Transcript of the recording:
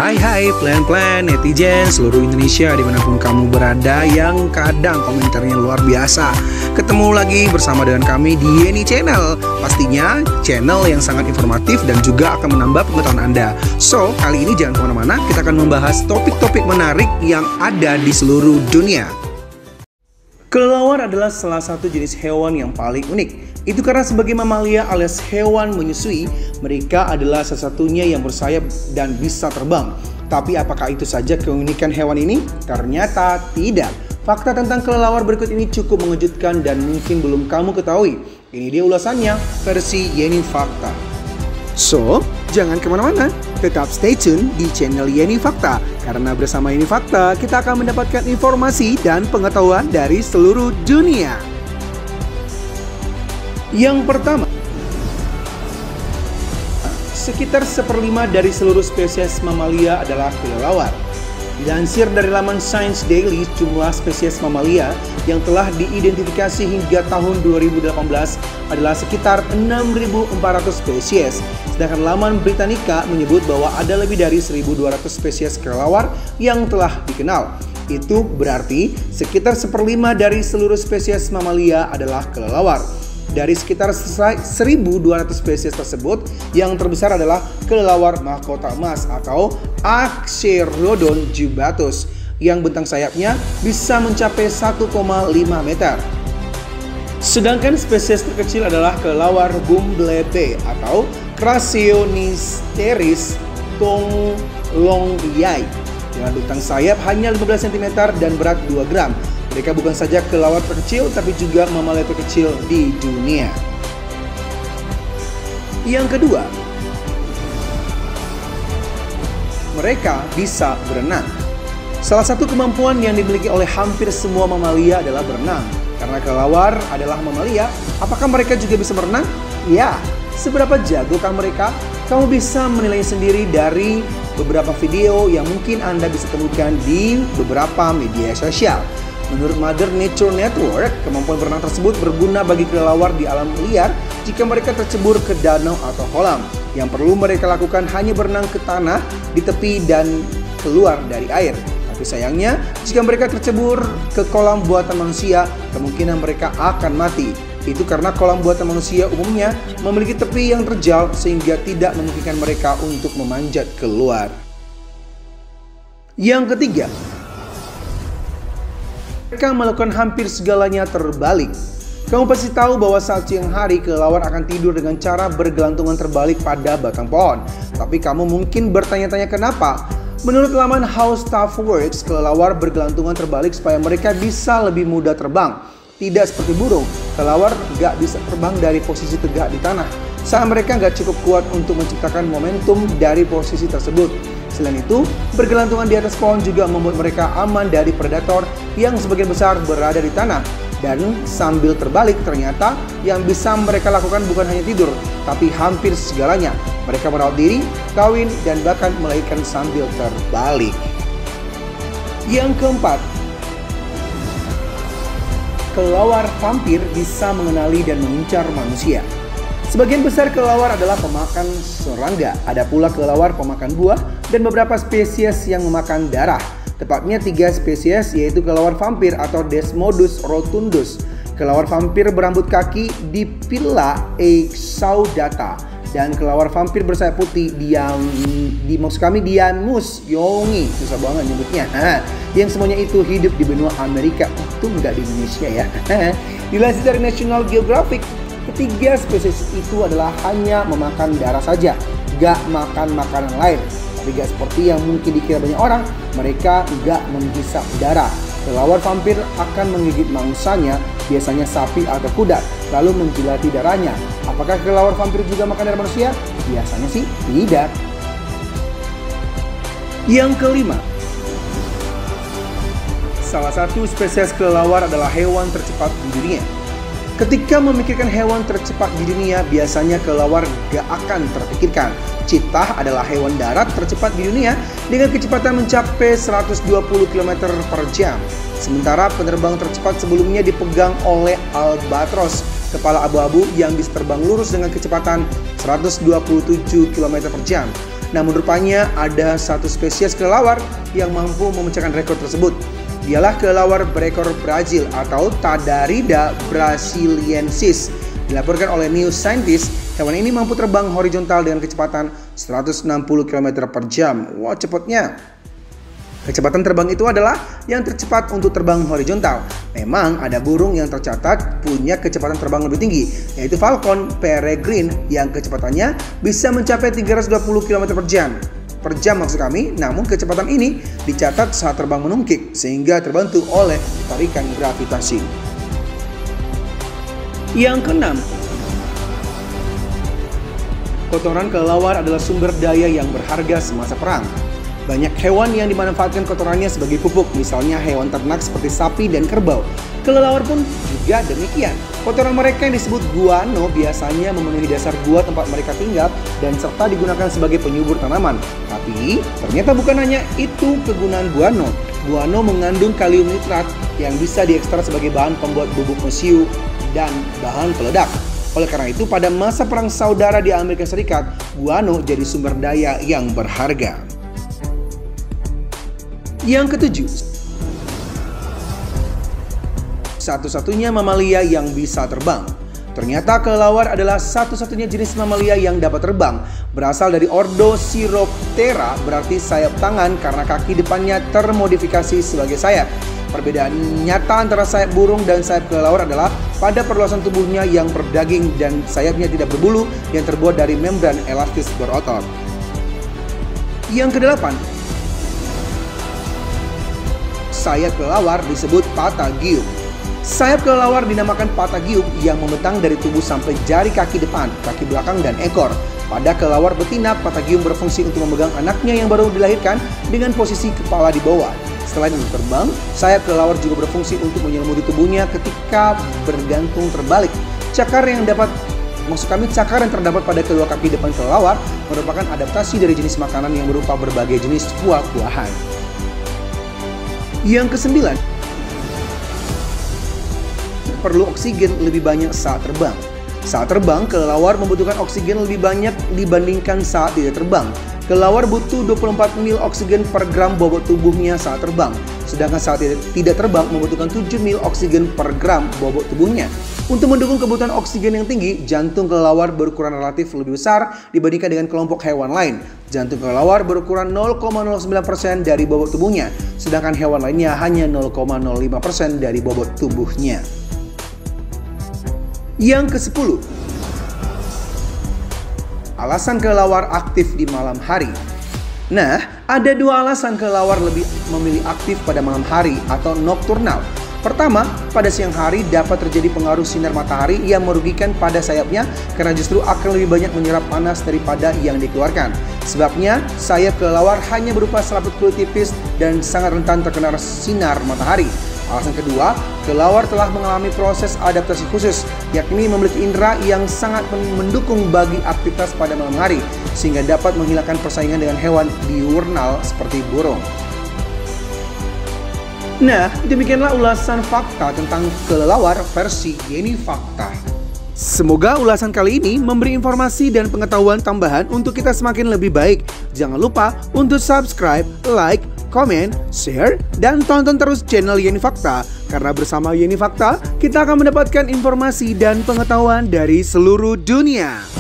Hai plan-plan netizen seluruh Indonesia dimanapun kamu berada yang kadang komentarnya luar biasa. Ketemu lagi bersama dengan kami di Yeni Channel. Pastinya channel yang sangat informatif dan juga akan menambah pengetahuan Anda. So, kali ini jangan kemana-mana, kita akan membahas topik-topik menarik yang ada di seluruh dunia. Kelelawar adalah salah satu jenis hewan yang paling unik. Itu karena sebagai mamalia alias hewan menyusui, mereka adalah satu-satunya yang bersayap dan bisa terbang. Tapi apakah itu saja keunikan hewan ini? Ternyata tidak. Fakta tentang kelelawar berikut ini cukup mengejutkan dan mungkin belum kamu ketahui. Ini dia ulasannya versi Yeni Fakta. So, jangan kemana-mana. Tetap stay tune di channel Yeni Fakta. Karena bersama Yeni Fakta, kita akan mendapatkan informasi dan pengetahuan dari seluruh dunia. Yang pertama, sekitar 1/5 dari seluruh spesies mamalia adalah kelelawar. Dilansir dari laman Science Daily, jumlah spesies mamalia yang telah diidentifikasi hingga tahun 2018 adalah sekitar 6.400 spesies. Sedangkan laman Britannica menyebut bahwa ada lebih dari 1.200 spesies kelelawar yang telah dikenal. Itu berarti sekitar 1/5 dari seluruh spesies mamalia adalah kelelawar. Dari sekitar 1.200 spesies tersebut, yang terbesar adalah kelelawar mahkota emas atau Axerodon jubatus yang bentang sayapnya bisa mencapai 1,5 meter. Sedangkan spesies terkecil adalah kelelawar bumblebee atau Crassionisteris tonglongyai dengan bentang sayap hanya 15 cm dan berat 2 gram. Mereka bukan saja kelelawar terkecil, tapi juga mamalia terkecil di dunia. Yang kedua, mereka bisa berenang. Salah satu kemampuan yang dimiliki oleh hampir semua mamalia adalah berenang. Karena kelelawar adalah mamalia, apakah mereka juga bisa berenang? Ya, seberapa jagokah mereka? Kamu bisa menilai sendiri dari beberapa video yang mungkin Anda bisa temukan di beberapa media sosial. Menurut Mother Nature Network, kemampuan berenang tersebut berguna bagi kelelawar di alam liar jika mereka tercebur ke danau atau kolam. Yang perlu mereka lakukan hanya berenang ke tanah, di tepi, dan keluar dari air. Tapi sayangnya, jika mereka tercebur ke kolam buatan manusia, kemungkinan mereka akan mati. Itu karena kolam buatan manusia umumnya memiliki tepi yang terjal sehingga tidak memungkinkan mereka untuk memanjat keluar. Yang ketiga, mereka melakukan hampir segalanya terbalik. Kamu pasti tahu bahwa saat siang hari kelelawar akan tidur dengan cara bergelantungan terbalik pada batang pohon. Tapi kamu mungkin bertanya-tanya kenapa? Menurut laman How Stuff Works, kelelawar bergelantungan terbalik supaya mereka bisa lebih mudah terbang. Tidak seperti burung, kelelawar gak bisa terbang dari posisi tegak di tanah saat mereka gak cukup kuat untuk menciptakan momentum dari posisi tersebut. Selain itu, bergelantungan di atas pohon juga membuat mereka aman dari predator yang sebagian besar berada di tanah. Dan sambil terbalik, ternyata yang bisa mereka lakukan bukan hanya tidur, tapi hampir segalanya. Mereka merawat diri, kawin, dan bahkan melahirkan sambil terbalik. Yang keempat, kelelawar vampir bisa mengenali dan mengincar manusia. Sebagian besar kelelawar adalah pemakan serangga. Ada pula kelelawar pemakan buah dan beberapa spesies yang memakan darah. Tepatnya 3 spesies, yaitu kelelawar vampir atau Desmodus rotundus, kelelawar vampir berambut kaki Dipilla exaudata, dan kelelawar vampir bersayap putih Diamus yongi, susah banget nyebutnya. Yang semuanya itu hidup di benua Amerika, itu enggak di Indonesia ya. Dilansir dari National Geographic, ketiga spesies itu adalah hanya memakan darah saja, gak makan makanan lain. Tapi gak seperti yang mungkin dikira banyak orang, mereka gak menghisap darah. Kelelawar vampir akan menggigit mangsanya, biasanya sapi atau kuda, lalu menjilati darahnya. Apakah kelelawar vampir juga makan darah manusia? Biasanya sih tidak. Yang kelima, salah satu spesies kelelawar adalah hewan tercepat di dunia. Ketika memikirkan hewan tercepat di dunia, biasanya kelelawar gak akan terpikirkan. Cheetah adalah hewan darat tercepat di dunia dengan kecepatan mencapai 120 km per jam. Sementara penerbang tercepat sebelumnya dipegang oleh albatros, kepala abu-abu yang bisa terbang lurus dengan kecepatan 127 km per jam. Namun rupanya ada satu spesies kelelawar yang mampu memecahkan rekor tersebut. Dialah kelelawar berekor Brazil atau Tadarida brasiliensis. Dilaporkan oleh New Scientist, hewan ini mampu terbang horizontal dengan kecepatan 160 km per jam. Wah, cepatnya. Kecepatan terbang itu adalah yang tercepat untuk terbang horizontal. Memang ada burung yang tercatat punya kecepatan terbang lebih tinggi, yaitu Falcon peregrine yang kecepatannya bisa mencapai 320 km per jam. Per jam maksud kami, namun kecepatan ini dicatat saat terbang menungkik sehingga terbantu oleh tarikan gravitasi. Yang keenam, kotoran kelelawar adalah sumber daya yang berharga semasa perang. Banyak hewan yang dimanfaatkan kotorannya sebagai pupuk, misalnya hewan ternak seperti sapi dan kerbau. Kelelawar pun juga demikian. Kotoran mereka yang disebut guano biasanya memenuhi dasar gua tempat mereka tinggal dan serta digunakan sebagai penyubur tanaman. Tapi ternyata bukan hanya itu kegunaan guano. Guano mengandung kalium nitrat yang bisa diekstrak sebagai bahan pembuat bubuk mesiu dan bahan peledak. Oleh karena itu, pada masa perang saudara di Amerika Serikat, guano jadi sumber daya yang berharga. Yang ketujuh, satu-satunya mamalia yang bisa terbang. Ternyata kelelawar adalah satu-satunya jenis mamalia yang dapat terbang. Berasal dari ordo Chiroptera, berarti sayap tangan karena kaki depannya termodifikasi sebagai sayap. Perbedaan nyata antara sayap burung dan sayap kelelawar adalah pada perluasan tubuhnya yang berdaging dan sayapnya tidak berbulu yang terbuat dari membran elastis berotot. Yang kedelapan, sayap kelelawar disebut patagium. Sayap kelelawar dinamakan patagium yang membentang dari tubuh sampai jari kaki depan, kaki belakang, dan ekor. Pada kelelawar betina, patagium berfungsi untuk memegang anaknya yang baru dilahirkan dengan posisi kepala di bawah. Selain untuk terbang, sayap kelelawar juga berfungsi untuk menyelimuti tubuhnya ketika bergantung terbalik. Cakar yang terdapat pada kedua kaki depan kelelawar merupakan adaptasi dari jenis makanan yang berupa berbagai jenis buah-buahan. Yang kesembilan, perlu oksigen lebih banyak saat terbang. Saat terbang, kelelawar membutuhkan oksigen lebih banyak dibandingkan saat tidak terbang. Kelelawar butuh 24 mil oksigen per gram bobot tubuhnya saat terbang, sedangkan saat tidak terbang membutuhkan 7 mil oksigen per gram bobot tubuhnya. Untuk mendukung kebutuhan oksigen yang tinggi, jantung kelelawar berukuran relatif lebih besar dibandingkan dengan kelompok hewan lain. Jantung kelelawar berukuran 0,09% dari bobot tubuhnya, sedangkan hewan lainnya hanya 0,05% dari bobot tubuhnya. Yang ke-10, alasan kelelawar aktif di malam hari. Nah, ada dua alasan kelelawar lebih memilih aktif pada malam hari atau nokturnal. Pertama, pada siang hari dapat terjadi pengaruh sinar matahari yang merugikan pada sayapnya karena justru akan lebih banyak menyerap panas daripada yang dikeluarkan. Sebabnya, sayap kelelawar hanya berupa selaput kulit tipis dan sangat rentan terkena sinar matahari. Alasan kedua, kelelawar telah mengalami proses adaptasi khusus, yakni memiliki indera yang sangat mendukung bagi aktivitas pada malam hari, sehingga dapat menghilangkan persaingan dengan hewan diurnal seperti burung. Nah, demikianlah ulasan fakta tentang kelelawar versi Yeni Fakta. Semoga ulasan kali ini memberi informasi dan pengetahuan tambahan untuk kita semakin lebih baik. Jangan lupa untuk subscribe, like, komen, share, dan tonton terus channel Yeni Fakta. Karena bersama Yeni Fakta, kita akan mendapatkan informasi dan pengetahuan dari seluruh dunia.